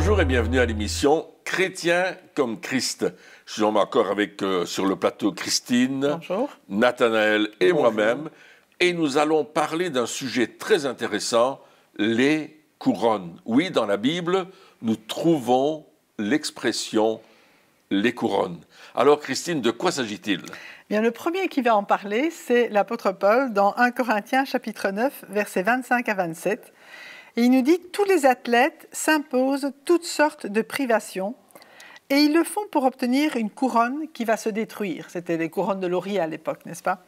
Bonjour et bienvenue à l'émission Chrétien comme Christ. Je suis encore avec sur le plateau Christine, Bonjour. Nathanaël et moi-même. Et nous allons parler d'un sujet très intéressant, les couronnes. Oui, dans la Bible, nous trouvons l'expression les couronnes. Alors Christine, de quoi s'agit-il ? Bien, le premier qui va en parler, c'est l'apôtre Paul dans 1 Corinthiens chapitre 9, versets 25 à 27. Et il nous dit que tous les athlètes s'imposent toutes sortes de privations et ils le font pour obtenir une couronne qui va se détruire. C'était les couronnes de laurier à l'époque, n'est-ce pas ?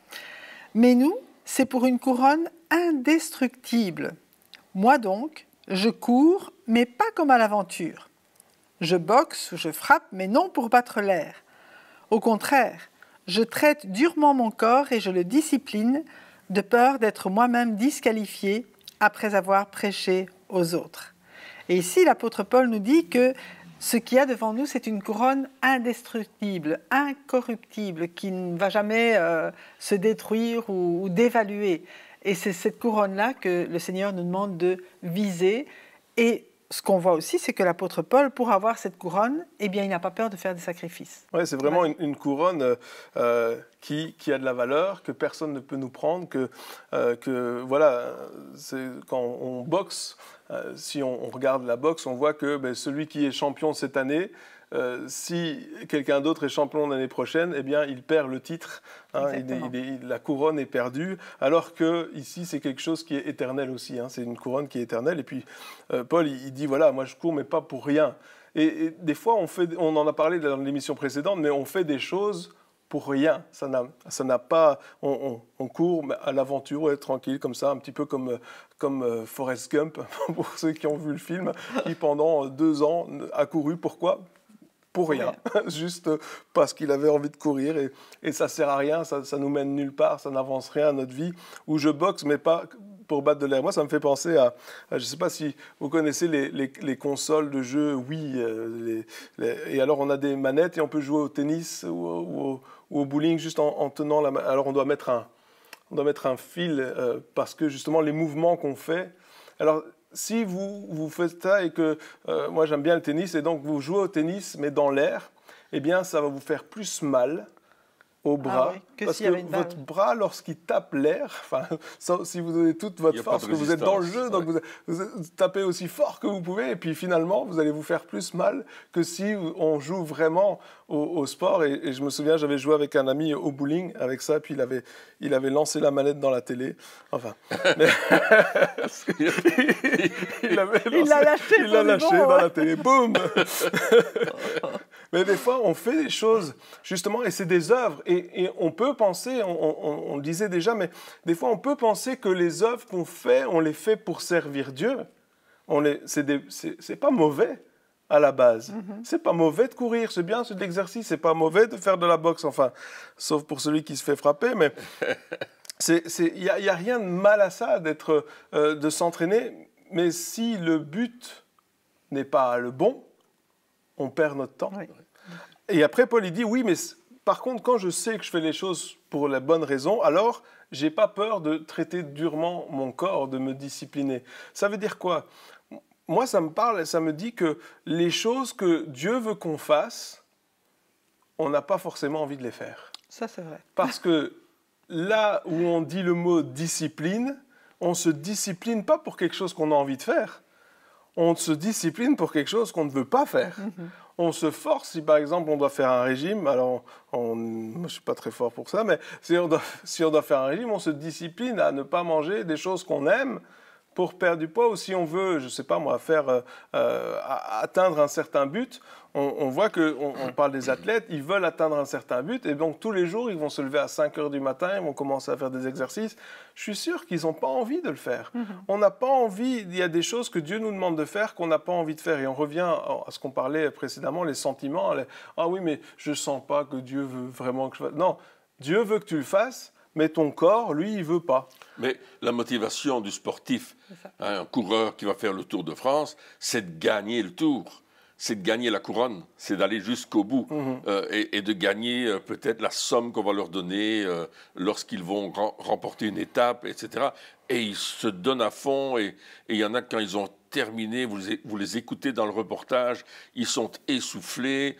Mais nous, c'est pour une couronne indestructible. Moi donc, je cours, mais pas comme à l'aventure. Je boxe ou je frappe, mais non pour battre l'air. Au contraire, je traite durement mon corps et je le discipline de peur d'être moi-même disqualifié après avoir prêché aux autres. Et ici, l'apôtre Paul nous dit que ce qu'il y a devant nous, c'est une couronne indestructible, incorruptible, qui ne va jamais se détruire ou dévaluer. Et c'est cette couronne-là que le Seigneur nous demande de viser. Et ce qu'on voit aussi, c'est que l'apôtre Paul, pour avoir cette couronne, eh bien, il n'a pas peur de faire des sacrifices. Oui, c'est vraiment une couronne qui a de la valeur, que personne ne peut nous prendre, que voilà, quand on boxe, si on regarde la boxe, on voit que celui qui est champion cette année, si quelqu'un d'autre est champion l'année prochaine, eh bien, il perd le titre. Hein, la couronne est perdue, alors que ici c'est quelque chose qui est éternel aussi. Hein, c'est une couronne qui est éternelle. Et puis Paul, il dit voilà, moi je cours, mais pas pour rien. Et des fois, on en a parlé dans l'émission précédente, mais on fait des choses pour rien. Ça n'a pas. On court à l'aventure, ouais, tranquille, comme ça, un petit peu comme Forrest Gump, pour ceux qui ont vu le film, qui pendant 2 ans a couru. Pourquoi ? Pour rien, juste parce qu'il avait envie de courir et ça sert à rien, ça nous mène nulle part, ça n'avance rien à notre vie. Où je boxe, mais pas pour battre de l'air. Moi, ça me fait penser à je ne sais pas si vous connaissez les consoles de jeux Wii. Et alors, on a des manettes et on peut jouer au tennis ou au bowling juste en tenant la manette. Alors, on doit mettre un fil parce que justement, les mouvements qu'on fait... Alors, si vous faites ça et que moi j'aime bien le tennis et donc vous jouez au tennis mais dans l'air, eh bien ça va vous faire plus mal au bras, parce que votre bras lorsqu'il tape l'air, si vous donnez toute votre force, que vous êtes dans le jeu, donc vous tapez aussi fort que vous pouvez et puis finalement vous allez vous faire plus mal que si on joue vraiment au sport. Et je me souviens, j'avais joué avec un ami au bowling avec ça, puis il avait lancé la manette dans la télé, enfin... il l'a lâché dans la télé, boum. Mais des fois, on fait des choses, justement, et c'est des œuvres. Et on peut penser, on le disait déjà, mais des fois, on peut penser que les œuvres qu'on fait, on les fait pour servir Dieu. C'est pas mauvais à la base. C'est pas mauvais de courir, c'est bien, c'est de l'exercice. C'est pas mauvais de faire de la boxe, enfin, sauf pour celui qui se fait frapper, mais... Il n'y a rien de mal à ça, de s'entraîner, mais si le but n'est pas le bon, on perd notre temps. Oui. Et après, Paul, il dit, oui, mais par contre, quand je sais que je fais les choses pour la bonne raison, alors je n'ai pas peur de traiter durement mon corps, de me discipliner. Ça veut dire quoi ? Moi, ça me parle et ça me dit que les choses que Dieu veut qu'on fasse, on n'a pas forcément envie de les faire. Ça, c'est vrai. Parce que là où on dit le mot discipline, on ne se discipline pas pour quelque chose qu'on a envie de faire. On se discipline pour quelque chose qu'on ne veut pas faire. On se force, si par exemple on doit faire un régime, alors moi je ne suis pas très fort pour ça, mais si on doit faire un régime, on se discipline à ne pas manger des choses qu'on aime pour perdre du poids, ou si on veut, je ne sais pas moi, atteindre un certain but. On voit qu'on parle des athlètes, ils veulent atteindre un certain but, et donc tous les jours, ils vont se lever à 5 heures du matin, ils vont commencer à faire des exercices. Je suis sûr qu'ils n'ont pas envie de le faire. On n'a pas envie, il y a des choses que Dieu nous demande de faire qu'on n'a pas envie de faire. Et on revient à ce qu'on parlait précédemment, les sentiments. Ah oui, mais je ne sens pas que Dieu veut vraiment que je fasse. Non, Dieu veut que tu le fasses, mais ton corps, lui, il ne veut pas. Mais la motivation du sportif, un coureur qui va faire le Tour de France, c'est de gagner le Tour. c'est de gagner la couronne, c'est d'aller jusqu'au bout et de gagner peut-être la somme qu'on va leur donner lorsqu'ils vont remporter une étape, etc. Et ils se donnent à fond et il y en a quand ils ont terminé, vous les écoutez dans le reportage, ils sont essoufflés,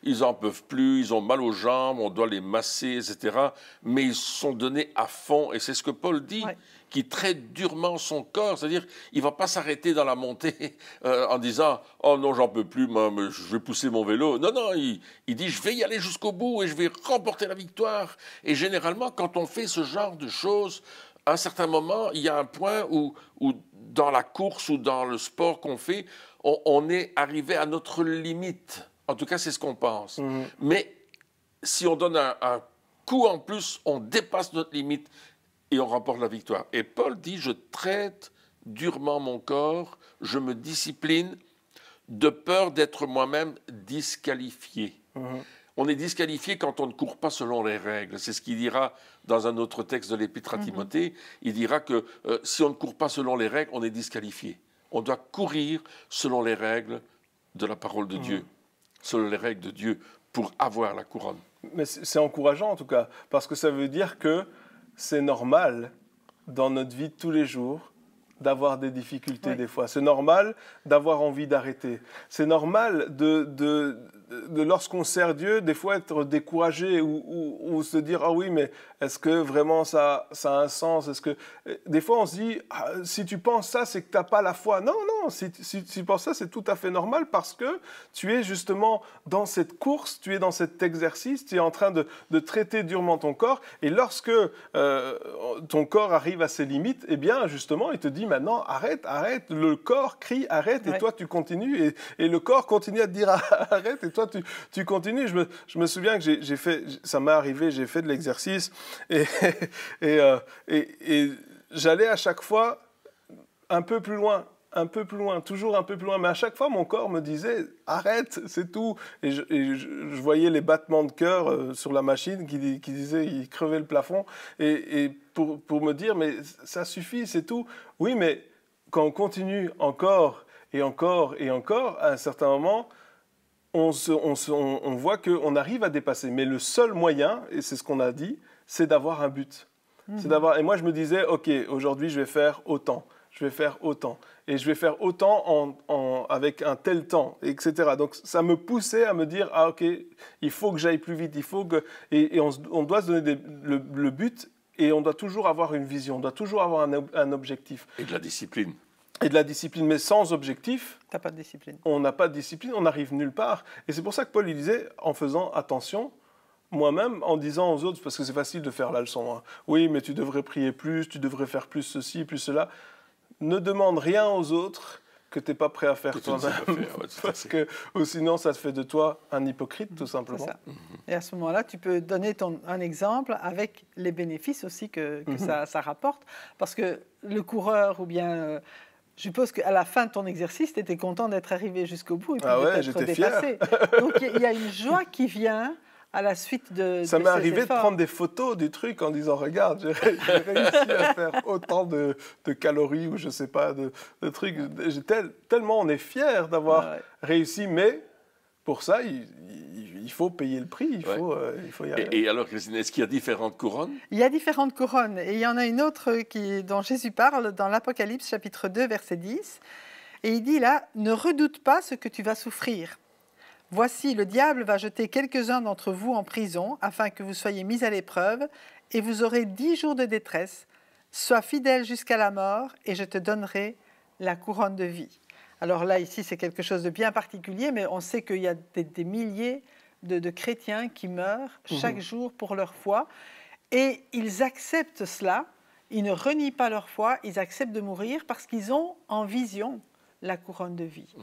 ils n'en peuvent plus, ils ont mal aux jambes, on doit les masser, etc. Mais ils se sont donnés à fond et c'est ce que Paul dit. Ouais. Qui traite durement son corps, c'est-à-dire il ne va pas s'arrêter dans la montée en disant « Oh non, j'en peux plus, moi, je vais pousser mon vélo ». Non, non, il dit « Je vais y aller jusqu'au bout et je vais remporter la victoire ». Et généralement, quand on fait ce genre de choses, à un certain moment, il y a un point où dans la course ou dans le sport qu'on fait, on est arrivé à notre limite. En tout cas, c'est ce qu'on pense. Mais si on donne un coup en plus, on dépasse notre limite et on remporte la victoire. Et Paul dit, je traite durement mon corps, je me discipline de peur d'être moi-même disqualifié. On est disqualifié quand on ne court pas selon les règles. C'est ce qu'il dira dans un autre texte de l'Épître à Timothée. Il dira que si on ne court pas selon les règles, on est disqualifié. On doit courir selon les règles de la parole de Dieu, selon les règles de Dieu, pour avoir la couronne. Mais c'est encourageant en tout cas, parce que ça veut dire que c'est normal dans notre vie de tous les jours d'avoir des difficultés des fois. C'est normal d'avoir envie d'arrêter. C'est normal de lorsqu'on sert Dieu, des fois être découragé ou se dire « Ah oui, mais est-ce que vraiment ça a un sens ?» Est-ce que... Des fois, on se dit ah, « Si tu penses ça, c'est que tu n'as pas la foi. » Non, non, si tu penses ça, c'est tout à fait normal parce que tu es justement dans cette course, tu es dans cet exercice, tu es en train de traiter durement ton corps. Et lorsque ton corps arrive à ses limites, eh bien, justement, il te dit maintenant, arrête, arrête. Le corps crie, arrête, et toi, tu continues. Et le corps continue à te dire, arrête, et toi, tu continues. Je me souviens que j'ai fait, ça m'est arrivé, j'ai fait de l'exercice, et j'allais à chaque fois un peu plus loin, toujours un peu plus loin. Mais à chaque fois, mon corps me disait, arrête, c'est tout. Et je voyais les battements de cœur sur la machine qui disaient, il crevait le plafond. Et pour me dire, mais ça suffit, c'est tout. Oui, mais quand on continue encore et encore et encore, à un certain moment, on voit qu'on arrive à dépasser. Mais le seul moyen, et c'est ce qu'on a dit, c'est d'avoir un but. Et moi, je me disais, OK, aujourd'hui, je vais faire autant. Je vais faire autant. Et je vais faire autant avec un tel temps, etc. Donc, ça me poussait à me dire, ah, OK, il faut que j'aille plus vite. Il faut que... Et on doit se donner le but, et on doit toujours avoir une vision. On doit toujours avoir un objectif. Et de la discipline. Et de la discipline. Mais sans objectif, t'as pas de discipline. On n'a pas de discipline, on n'arrive nulle part. Et c'est pour ça que Paul, il disait, en faisant attention, moi-même, en disant aux autres, parce que c'est facile de faire la leçon, hein. Oui, mais tu devrais prier plus, tu devrais faire plus ceci, plus cela. Ne demande rien aux autres que tu n'es pas prêt à faire toi-même. Parce que sinon, ça te fait de toi un hypocrite, tout simplement. Ça. Et à ce moment-là, tu peux donner un exemple avec les bénéfices aussi que ça rapporte. Parce que le coureur ou bien... je suppose qu'à la fin de ton exercice, tu étais content d'être arrivé jusqu'au bout et puis de t'être dépassé. Donc il y a une joie qui vient à la suite de ça m'est arrivé de prendre des photos du truc en disant « Regarde, j'ai réussi à faire autant de calories ou je ne sais pas, de trucs. » Tellement on est fiers d'avoir réussi, mais pour ça, il faut payer le prix, il faut y aller. Et alors, Christine, est-ce qu'il y a différentes couronnes? Il y a différentes couronnes. Et il y en a une autre dont Jésus parle dans l'Apocalypse, chapitre 2, verset 10. Et il dit là, « Ne redoute pas ce que tu vas souffrir. Voici, le diable va jeter quelques-uns d'entre vous en prison, afin que vous soyez mis à l'épreuve, et vous aurez 10 jours de détresse. Sois fidèle jusqu'à la mort, et je te donnerai la couronne de vie. » Alors là, ici, c'est quelque chose de bien particulier, mais on sait qu'il y a des milliers de chrétiens qui meurent chaque jour pour leur foi, et ils acceptent cela, ils ne renient pas leur foi, ils acceptent de mourir parce qu'ils ont en vision la couronne de vie.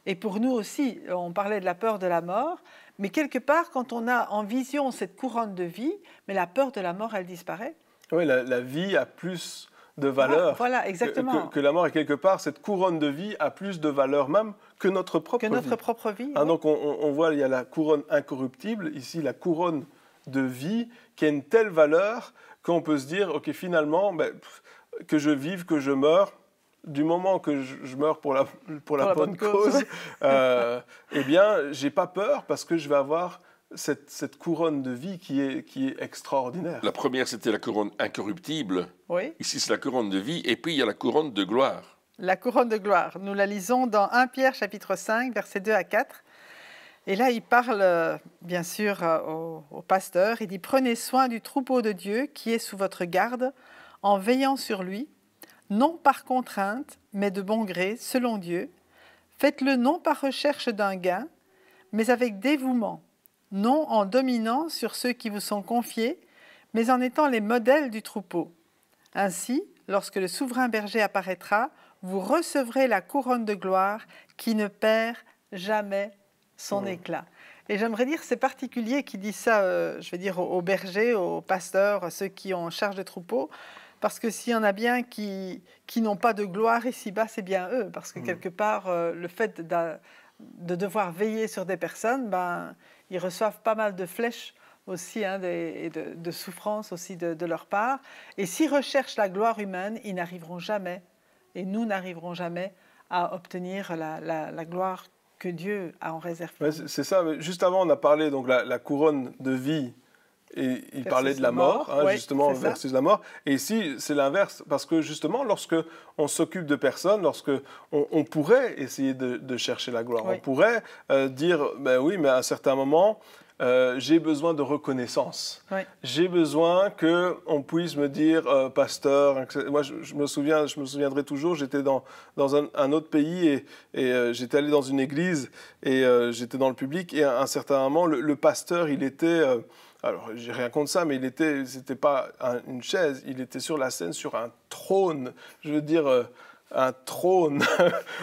Et pour nous aussi, on parlait de la peur de la mort, mais quelque part, quand on a en vision cette couronne de vie, mais la peur de la mort, elle disparaît. Oui, la vie a plus de valeur voilà, exactement. Que la mort. Et quelque part, cette couronne de vie a plus de valeur même que notre propre vie. Ah, donc on voit, il y a la couronne incorruptible, ici la couronne de vie, qui a une telle valeur qu'on peut se dire, OK, finalement, que je vive, que je meure, du moment que je meurs pour la bonne cause, eh bien, j'ai pas peur parce que je vais avoir cette couronne de vie qui est extraordinaire. La première, c'était la couronne incorruptible. Oui. Ici, c'est la couronne de vie. Et puis, il y a la couronne de gloire. La couronne de gloire. Nous la lisons dans 1 Pierre, chapitre 5, versets 2 à 4. Et là, il parle, bien sûr, au pasteur. Il dit « Prenez soin du troupeau de Dieu qui est sous votre garde, en veillant sur lui, non par contrainte, mais de bon gré, selon Dieu. Faites-le non par recherche d'un gain, mais avec dévouement, non en dominant sur ceux qui vous sont confiés, mais en étant les modèles du troupeau. Ainsi, lorsque le souverain berger apparaîtra, vous recevrez la couronne de gloire qui ne perd jamais son éclat. » Et j'aimerais dire, c'est particulier qui dit ça, je vais dire, aux bergers, aux pasteurs, à ceux qui ont charge de troupeau, parce que s'il y en a bien qui n'ont pas de gloire ici-bas, c'est bien eux, parce que quelque part, le fait de devoir veiller sur des personnes, ils reçoivent pas mal de flèches aussi, et de souffrances aussi de leur part. Et s'ils recherchent la gloire humaine, ils n'arriveront jamais, et nous n'arriverons jamais à obtenir la gloire que Dieu a en réserve. Ouais, c'est ça. Juste avant, on a parlé donc la couronne de vie, et il parlait de la mort, justement, versus la mort. Et ici, c'est l'inverse, parce que justement, lorsque on s'occupe de personnes, lorsque on pourrait essayer de chercher la gloire, on pourrait dire, ben oui, mais à un certain moment, j'ai besoin de reconnaissance. J'ai besoin qu'on puisse me dire, pasteur, moi je me souviendrai toujours, j'étais dans un autre pays et j'étais allé dans une église et j'étais dans le public et à un certain moment, le pasteur, il était... alors, j'ai rien contre ça, mais c'était pas une chaise, il était sur la scène, sur un trône, je veux dire, un trône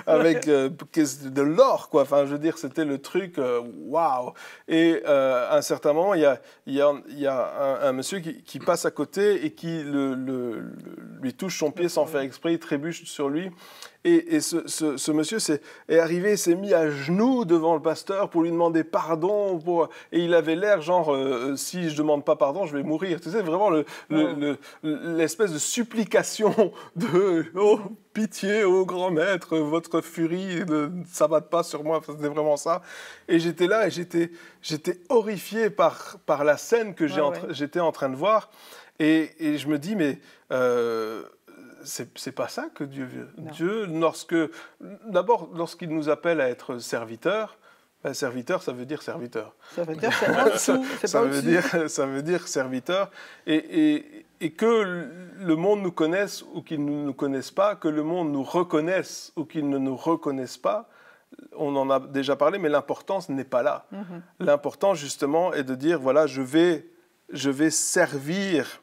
avec de l'or, quoi. Enfin, je veux dire, c'était le truc, waouh. Et à un certain moment, il y a un monsieur qui passe à côté et qui lui touche son pied sans faire exprès, il trébuche sur lui. Et ce monsieur est arrivé, s'est mis à genoux devant le pasteur pour lui demander pardon. Et il avait l'air genre, si je ne demande pas pardon, je vais mourir. Tu sais, vraiment l'espèce de supplication de « Oh, pitié, ô grand maître, votre furie ne s'abatte pas sur moi. » C'était vraiment ça. Et j'étais là et j'étais horrifié par la scène que j'étais en train de voir. Et je me dis, mais... c'est pas ça que Dieu veut. Non. Dieu, d'abord, lorsqu'il nous appelle à être serviteurs, serviteur, ça veut dire serviteur. Ça veut dire c'est en dessous, c'est pas au-dessus. Ça veut dire serviteur. Et que le monde nous connaisse ou qu'il ne nous connaisse pas, que le monde nous reconnaisse ou qu'il ne nous reconnaisse pas, on en a déjà parlé, mais l'importance n'est pas là. L'important, justement, est de dire, voilà, je vais servir,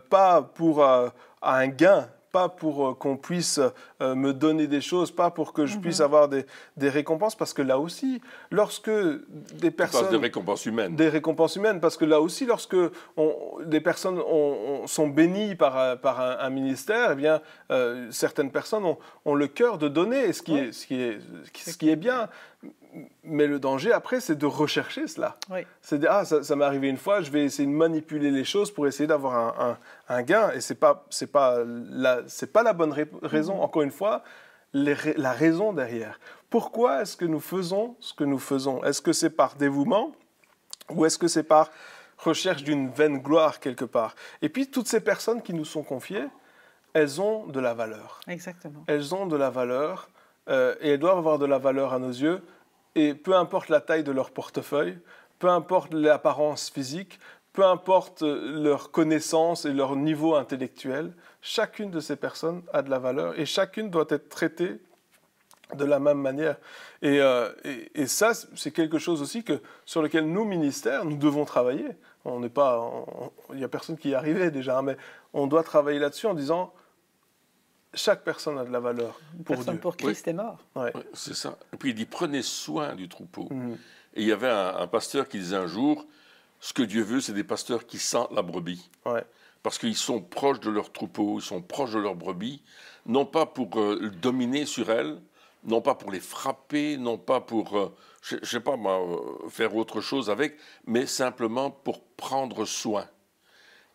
pas pour... à un gain, pas pour qu'on puisse me donner des choses, pas pour que je puisse avoir des récompenses, parce que là aussi, lorsque des personnes... Des récompenses humaines. Des récompenses humaines, parce que là aussi, lorsque des personnes sont bénies par un ministère, eh bien, certaines personnes ont le cœur de donner, ce qui est bien. Mais le danger, après, c'est de rechercher cela. C'est de dire, ça m'est arrivé une fois, je vais essayer de manipuler les choses pour essayer d'avoir un gain. Et ce n'est pas la bonne raison. Encore une fois, la raison derrière. Pourquoi est-ce que nous faisons ce que nous faisons? Est-ce que c'est par dévouement ou est-ce que c'est par recherche d'une vaine gloire quelque part? Et puis, toutes ces personnes qui nous sont confiées, elles ont de la valeur. Exactement. Elles ont de la valeur et elles doivent avoir de la valeur à nos yeux. Et peu importe la taille de leur portefeuille, peu importe l'apparence physique, peu importe leur connaissance et leur niveau intellectuel, chacune de ces personnes a de la valeur et chacune doit être traitée de la même manière. Et ça, c'est quelque chose aussi sur lequel nous, ministères, nous devons travailler. Il n'y a personne qui y est arrivé déjà, mais on doit travailler là-dessus en disant... Chaque personne a de la valeur pour Dieu. Pour Christ est mort. Ouais, c'est ça. Et puis il dit, prenez soin du troupeau. Et il y avait un pasteur qui disait un jour, ce que Dieu veut, c'est des pasteurs qui sentent la brebis. Parce qu'ils sont proches de leur troupeau, ils sont proches de leur brebis, non pas pour dominer sur elles, non pas pour les frapper, non pas pour, je ne sais pas moi, faire autre chose avec, mais simplement pour prendre soin.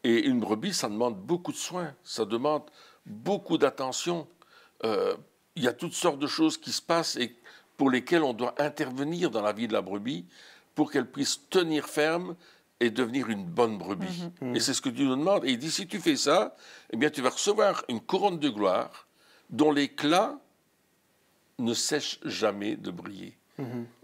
Et une brebis, ça demande beaucoup de soin, ça demande beaucoup d'attention. il y a toutes sortes de choses qui se passent et pour lesquelles on doit intervenir dans la vie de la brebis pour qu'elle puisse tenir ferme et devenir une bonne brebis. Et c'est ce que Dieu nous demande. Et il dit, si tu fais ça, eh bien, tu vas recevoir une couronne de gloire dont l'éclat ne cesse jamais de briller.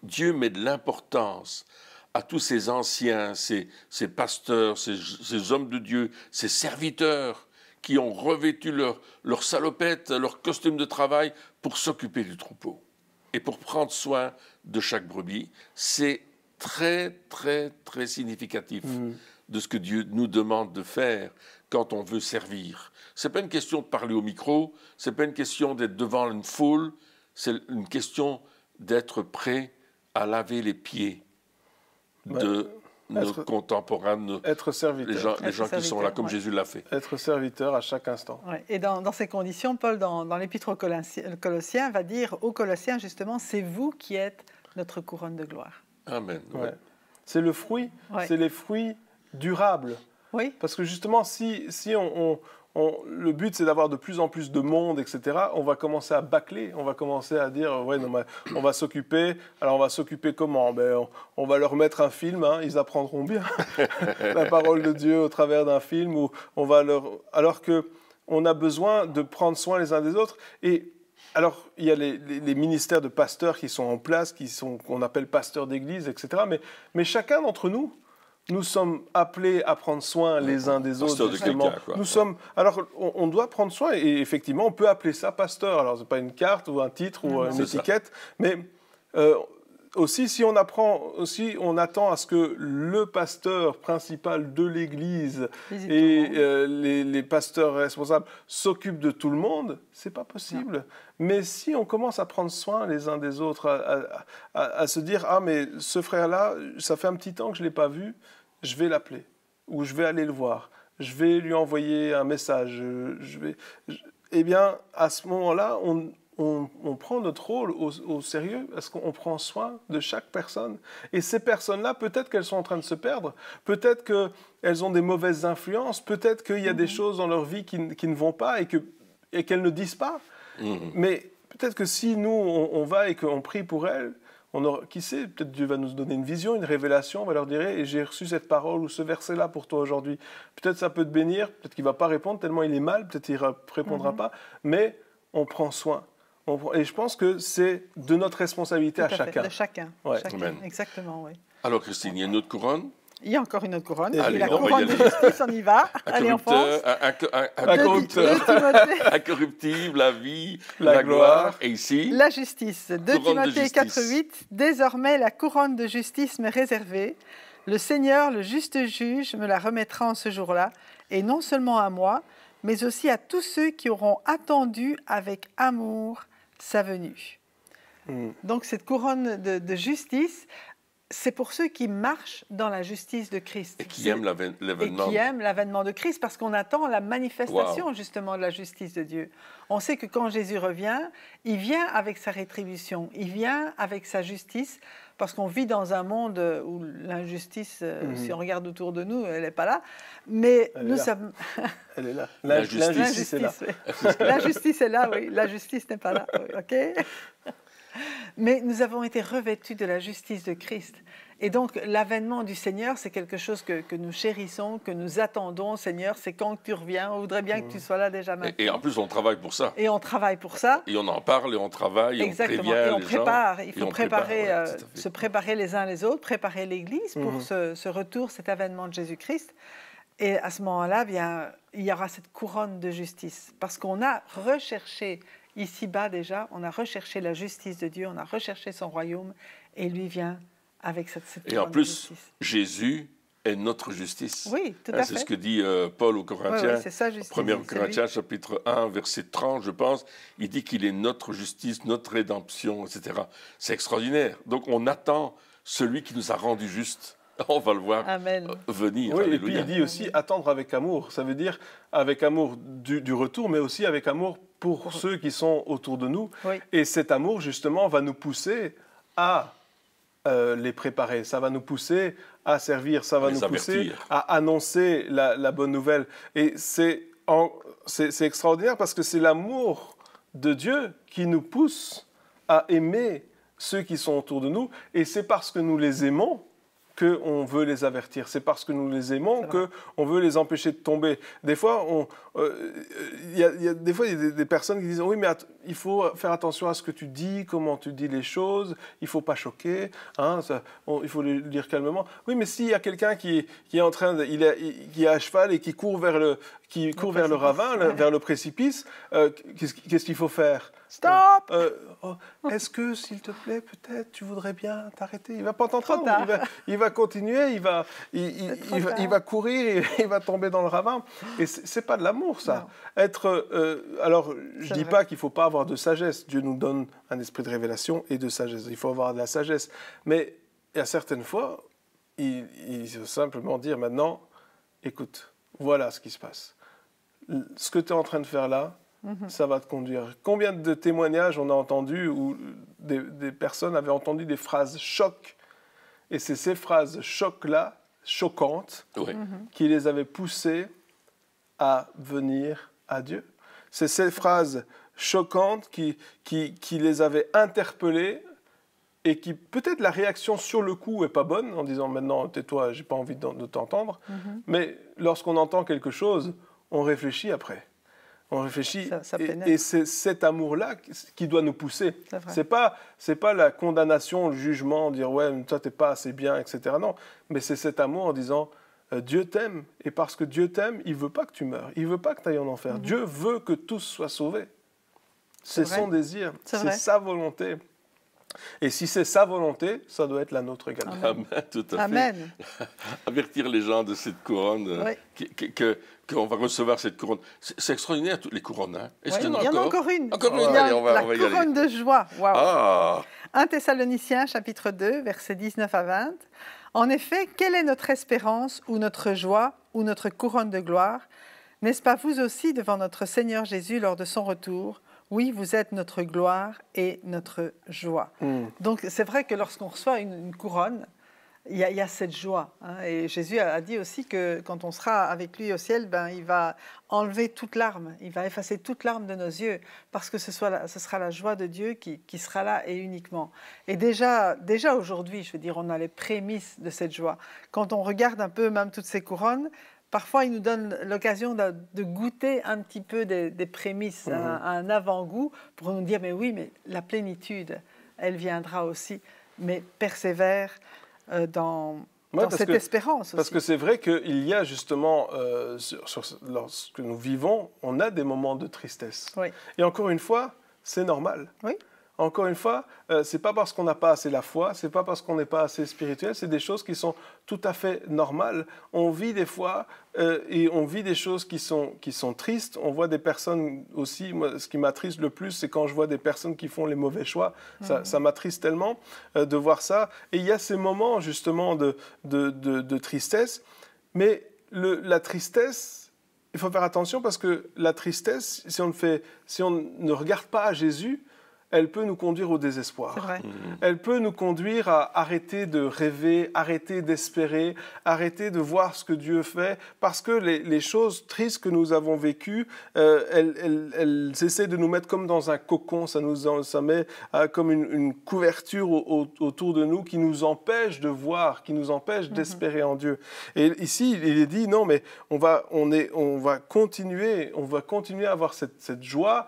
Dieu met de l'importance à tous ces anciens, ces pasteurs, ces hommes de Dieu, ces serviteurs qui ont revêtu leur salopette, leur costume de travail pour s'occuper du troupeau et pour prendre soin de chaque brebis. C'est très, très, très significatif de ce que Dieu nous demande de faire quand on veut servir. Ce n'est pas une question de parler au micro, ce n'est pas une question d'être devant une foule, c'est une question d'être prêt à laver les pieds de nos contemporains, être serviteur. les gens qui sont là, comme Jésus l'a fait. Être serviteur à chaque instant. Ouais. Et dans ces conditions, Paul, dans l'Épître aux Colossiens, va dire aux Colossiens, justement, c'est vous qui êtes notre couronne de gloire. Amen. Ouais. C'est le fruit, c'est les fruits durables. Oui. Parce que justement, si le but c'est d'avoir de plus en plus de monde, etc., on va commencer à bâcler, on va commencer à dire, ouais, non, on va s'occuper. Alors on va s'occuper comment? On va leur mettre un film, hein, ils apprendront bien la parole de Dieu au travers d'un film, ou on va alors qu'on a besoin de prendre soin les uns des autres. Et alors, il y a les ministères de pasteurs qui sont en place, qu'on appelle pasteurs d'église, etc. Mais chacun d'entre nous sommes appelés à prendre soin les uns des autres. Justement. Alors, on doit prendre soin, et effectivement, on peut appeler ça pasteur. Alors, ce n'est pas une carte ou un titre ou une étiquette, mais aussi, si on attend à ce que le pasteur principal de l'Église et les pasteurs responsables s'occupent de tout le monde, ce n'est pas possible. Non. Mais si on commence à prendre soin les uns des autres, à se dire « Ah, mais ce frère-là, ça fait un petit temps que je ne l'ai pas vu, je vais l'appeler, ou je vais aller le voir, je vais lui envoyer un message. Eh bien, à ce moment-là, on prend notre rôle au sérieux, parce qu'on prend soin de chaque personne. Et ces personnes-là, peut-être qu'elles sont en train de se perdre, peut-être qu'elles ont des mauvaises influences, peut-être qu'il y a des choses dans leur vie qui ne vont pas et qu'elles ne disent pas. Mais peut-être que si nous, on va et qu'on prie pour elles, qui sait, peut-être Dieu va nous donner une vision, une révélation, on va leur dire « J'ai reçu cette parole ou ce verset-là pour toi aujourd'hui. » Peut-être ça peut te bénir, peut-être qu'il ne va pas répondre tellement il est mal, peut-être qu'il ne répondra pas, mais on prend soin. Et je pense que c'est de notre responsabilité à chacun. De chacun. Ouais. Chacun. Exactement, oui. Alors Christine, il y a une autre couronne? Il y a encore une autre couronne. Allez, la couronne de justice, on y va. Allez, on fonce. Un corrupteur. Incorruptible, la vie, la gloire. Et ici, la justice. 2 Timothée 4,8. Désormais, la couronne de justice m'est réservée. Le Seigneur, le juste juge, me la remettra en ce jour-là. Et non seulement à moi, mais aussi à tous ceux qui auront attendu avec amour sa venue. Donc, cette couronne de justice, c'est pour ceux qui marchent dans la justice de Christ. Et qui aiment l'avènement. Et qui aiment l'avènement de Christ, parce qu'on attend la manifestation, justement, de la justice de Dieu. On sait que quand Jésus revient, il vient avec sa rétribution, il vient avec sa justice, parce qu'on vit dans un monde où l'injustice, si on regarde autour de nous, elle n'est pas là. Mais nous sommes... Elle est là. L'injustice est là. Oui. L'injustice est là, oui. La justice n'est pas là. Oui, OK. Mais nous avons été revêtus de la justice de Christ. Et donc, l'avènement du Seigneur, c'est quelque chose que nous chérissons, que nous attendons. Seigneur, c'est quand que tu reviens. On voudrait bien que tu sois là déjà maintenant. Et en plus, on travaille pour ça. Et on travaille pour ça. Et on en parle, et on travaille, et exactement. on prévient et on les prépare. gens. Il faut se préparer les uns les autres, préparer l'Église pour ce retour, cet avènement de Jésus-Christ. Et à ce moment-là, bien, il y aura cette couronne de justice. Parce qu'on a recherché... Ici-bas déjà, on a recherché la justice de Dieu, on a recherché son royaume, et lui vient avec cette et en plus, Jésus est notre justice. Oui, tout à fait. C'est ce que dit Paul aux Corinthiens, oui, c'est ça, justice. 1 Corinthiens, chapitre 1, verset 30, je pense. Il dit qu'il est notre justice, notre rédemption, etc. C'est extraordinaire. Donc on attend celui qui nous a rendus justes. On va le voir venir. Oui, et puis il dit aussi attendre avec amour. Ça veut dire avec amour du retour, mais aussi avec amour pour ceux qui sont autour de nous. Oui. Et cet amour, justement, va nous pousser à les préparer. Ça va nous pousser à servir. Ça va nous pousser à annoncer la bonne nouvelle. Et c'est extraordinaire parce que c'est l'amour de Dieu qui nous pousse à aimer ceux qui sont autour de nous, et c'est parce que nous les aimons qu'on veut les avertir. C'est parce que nous les aimons qu'on veut les empêcher de tomber. Des fois, il y a des personnes qui disent « Oui, mais il faut faire attention à ce que tu dis, comment tu dis les choses, il ne faut pas choquer, hein, il faut le dire calmement. » Oui, mais s'il y a quelqu'un qui est en train qui est à cheval et qui court vers le ravin, vers le précipice, qu'est-ce qu'il faut faire ? Stop! Est-ce que, s'il te plaît, peut-être, tu voudrais bien t'arrêter? Il ne va pas t'entendre. Il va continuer, il va courir, il va tomber dans le ravin. Et ce n'est pas de l'amour, ça. Alors, je ne dis pas qu'il ne faut pas avoir de sagesse. Dieu nous donne un esprit de révélation et de sagesse. Il faut avoir de la sagesse. Mais il y a certaines fois, il faut simplement dire maintenant, écoute, voilà ce qui se passe. Ce que tu es en train de faire là, ça va te conduire. Combien de témoignages on a entendus où des personnes avaient entendu des phrases choc, et c'est ces phrases choc-là, choquantes, qui les avaient poussés à venir à Dieu. C'est ces phrases choquantes qui les avaient interpellés, et qui, peut-être la réaction sur le coup n'est pas bonne, en disant maintenant tais-toi, j'ai pas envie de t'entendre, mais lorsqu'on entend quelque chose, on réfléchit après. On réfléchit, et c'est cet amour-là qui doit nous pousser. C'est pas la condamnation, le jugement, dire « ouais, toi, t'es pas assez bien », etc. Non, mais c'est cet amour en disant « Dieu t'aime, et parce que Dieu t'aime, il veut pas que tu meurs, il veut pas que tu ailles en enfer. Dieu veut que tous soient sauvés. C'est son désir, c'est sa volonté. Et si c'est sa volonté, ça doit être la nôtre également. Amen, tout à fait. Avertir les gens de cette couronne, qu'on va recevoir cette couronne. C'est extraordinaire, toutes les couronnes. Hein. Est-ce qu'il y en a encore une? Encore une, allez, on va y couronne de joie. Wow. Ah. 1 Thessaloniciens, chapitre 2, versets 19 à 20. En effet, quelle est notre espérance ou notre joie ou notre couronne de gloire? N'est-ce pas vous aussi devant notre Seigneur Jésus lors de son retour? Oui, vous êtes notre gloire et notre joie. Donc, c'est vrai que lorsqu'on reçoit une couronne, il y a cette joie. Hein. Et Jésus a dit aussi que quand on sera avec lui au ciel, il va enlever toute larme, il va effacer toute larme de nos yeux, parce que ce sera la joie de Dieu qui sera là et uniquement. Et déjà aujourd'hui, je veux dire, on a les prémices de cette joie. Quand on regarde un peu même toutes ces couronnes, parfois, il nous donne l'occasion de goûter un petit peu des prémices, un avant-goût, pour nous dire, mais oui, mais la plénitude, elle viendra aussi. Mais persévère dans cette espérance aussi. Parce que c'est vrai qu'il y a justement, lorsque nous vivons, on a des moments de tristesse. Oui. Et encore une fois, c'est normal. Oui. Encore une fois, c'est pas parce qu'on n'a pas assez la foi, c'est pas parce qu'on n'est pas assez spirituel, c'est des choses qui sont tout à fait normales. On vit des fois et on vit des choses qui sont tristes. On voit des personnes aussi, moi, ce qui m'attriste le plus, c'est quand je vois des personnes qui font les mauvais choix. Ça m'attriste tellement de voir ça. Et il y a ces moments justement de tristesse. Mais la tristesse, il faut faire attention parce que la tristesse, si on ne regarde pas à Jésus, elle peut nous conduire au désespoir. C'est vrai. Elle peut nous conduire à arrêter de rêver, arrêter d'espérer, arrêter de voir ce que Dieu fait, parce que les choses tristes que nous avons vécues, elles essaient de nous mettre comme dans un cocon, ça met comme une couverture autour de nous qui nous empêche de voir, qui nous empêche d'espérer en Dieu. Et ici, il est dit, non, mais on va continuer à avoir cette joie,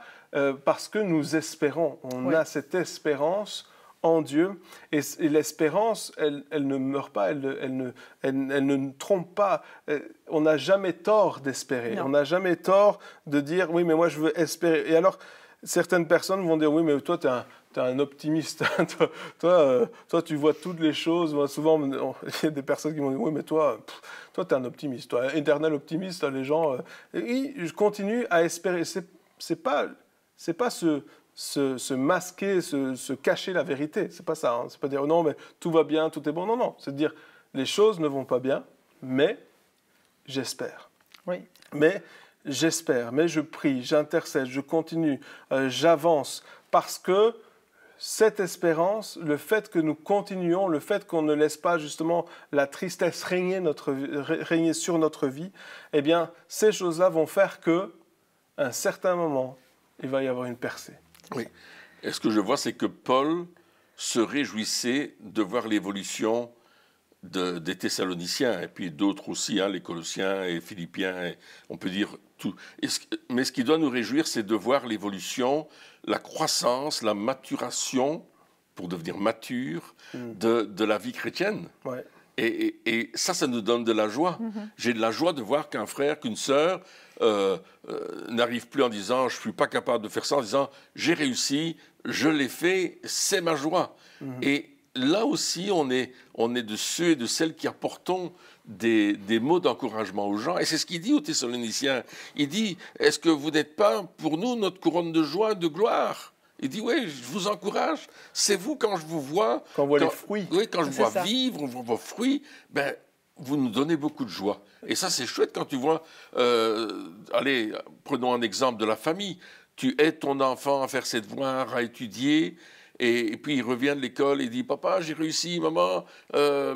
parce que nous espérons, on a cette espérance en Dieu, et l'espérance, elle ne meurt pas, elle ne trompe pas. On n'a jamais tort d'espérer, on n'a jamais tort de dire, oui, mais moi je veux espérer. Et alors, certaines personnes vont dire, oui, mais toi, tu es un optimiste, toi, tu vois toutes les choses. Moi, souvent, il y a des personnes qui vont dire, oui, mais toi, tu es un optimiste, toi, éternel optimiste, les gens. Et je continue à espérer. C'est pas se masquer, se cacher la vérité. C'est pas ça. Hein. C'est pas dire non, mais tout va bien, tout est bon. Non. C'est dire les choses ne vont pas bien, mais j'espère. Oui. Mais j'espère, mais je prie, j'intercède, je continue, j'avance, parce que cette espérance, le fait que nous continuons, le fait qu'on ne laisse pas justement la tristesse régner sur notre vie, eh bien, ces choses-là vont faire que, à un certain moment, il va y avoir une percée. Oui. Et ce que je vois, c'est que Paul se réjouissait de voir l'évolution des Thessaloniciens, et puis d'autres aussi, les Colossiens et Philippiens, et on peut dire tout. Mais ce qui doit nous réjouir, c'est de voir l'évolution, la croissance, la maturation, pour devenir mature, de la vie chrétienne. Ouais. Et ça nous donne de la joie. J'ai de la joie de voir qu'un frère, qu'une sœur n'arrive plus en disant « je ne suis pas capable de faire ça », en disant « j'ai réussi, je l'ai fait, c'est ma joie ». Et là aussi, on est de ceux et de celles qui apportons des mots d'encouragement aux gens. Et c'est ce qu'il dit aux Thessaloniciens. Il dit « est-ce que vous n'êtes pas pour nous notre couronne de joie et de gloire ?» Il dit, oui, je vous encourage. C'est vous, quand je vous vois... Quand on voit les fruits. Oui, quand je vois vivre vos fruits, ben, vous nous donnez beaucoup de joie. Et ça, c'est chouette quand tu vois... allez, prenons un exemple de la famille. Tu aides ton enfant à faire ses devoirs, à étudier, et puis il revient de l'école et il dit, papa, j'ai réussi, maman,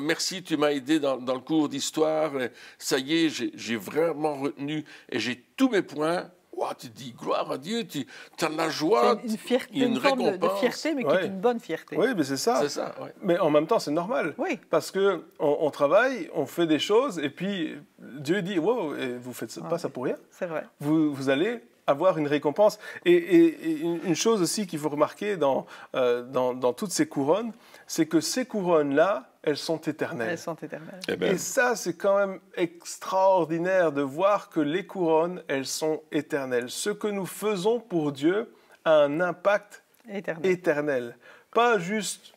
merci, tu m'as aidé dans le cours d'histoire. Ça y est, j'ai vraiment retenu et j'ai tous mes points. Wow, tu te dis, gloire à Dieu, tu as de la joie. C'est une fierté, une forme de fierté, mais qui est une bonne fierté. Oui, mais c'est ça. C'est ça, ouais. Mais en même temps, c'est normal. Oui. Parce qu'on travaille, on fait des choses, et puis Dieu dit, wow, et vous ne faites pas ça pour rien. C'est vrai. Vous allez avoir une récompense. Et une chose aussi qu'il faut remarquer dans toutes ces couronnes, c'est que ces couronnes-là, elles sont éternelles. Elles sont éternelles. Et ça, c'est quand même extraordinaire de voir que les couronnes, elles sont éternelles. Ce que nous faisons pour Dieu a un impact éternel. Pas juste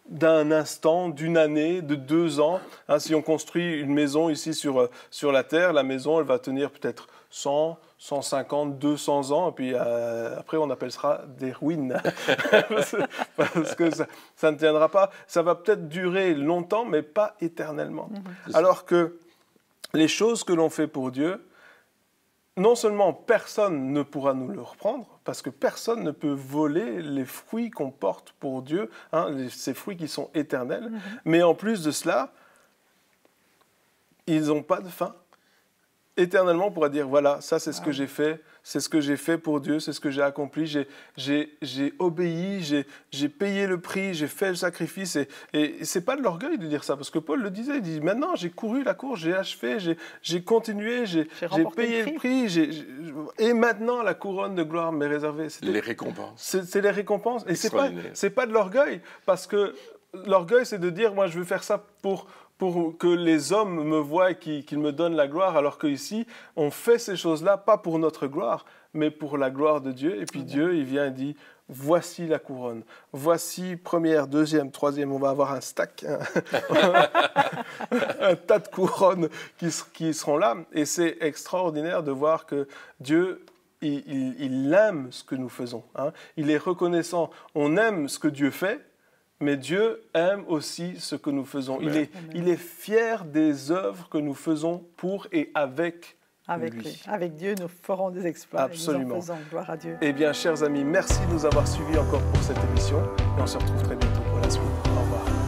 d'un instant, d'une année, de 2 ans. Si on construit une maison ici sur la terre, la maison, elle va tenir peut-être 100, 150, 200 ans, et puis après on appellera des ruines, parce que ça ne tiendra pas. Ça va peut-être durer longtemps, mais pas éternellement. Alors que les choses que l'on fait pour Dieu, non seulement personne ne pourra nous le reprendre, parce que personne ne peut voler les fruits qu'on porte pour Dieu, ces fruits qui sont éternels, mais en plus de cela, ils n'ont pas de fin. Éternellement, on pourra dire, voilà, ça c'est ce que j'ai fait, c'est ce que j'ai fait pour Dieu, c'est ce que j'ai accompli, j'ai obéi, j'ai payé le prix, j'ai fait le sacrifice. Et ce n'est pas de l'orgueil de dire ça, parce que Paul le disait, il dit, maintenant j'ai couru la course, j'ai achevé, j'ai continué, j'ai payé le prix, et maintenant la couronne de gloire m'est réservée. Les récompenses. C'est les récompenses, et c'est pas de l'orgueil, parce que l'orgueil c'est de dire, moi je veux faire ça pour que les hommes me voient et qu'ils me donnent la gloire, alors qu'ici, on fait ces choses-là, pas pour notre gloire, mais pour la gloire de Dieu. Et puis Dieu, il vient et dit, voici la couronne. Voici première, deuxième, troisième, on va avoir un stack, un tas de couronnes qui seront là. Et c'est extraordinaire de voir que Dieu, il aime ce que nous faisons. Il est reconnaissant. On aime ce que Dieu fait, mais Dieu aime aussi ce que nous faisons. Il est fier des œuvres que nous faisons pour et avec lui. Avec Dieu, nous ferons des exploits. Absolument. Et nous en faisons, gloire à Dieu. Eh bien, chers amis, merci de nous avoir suivis encore pour cette émission. Et on se retrouve très bientôt pour la suite. Au revoir.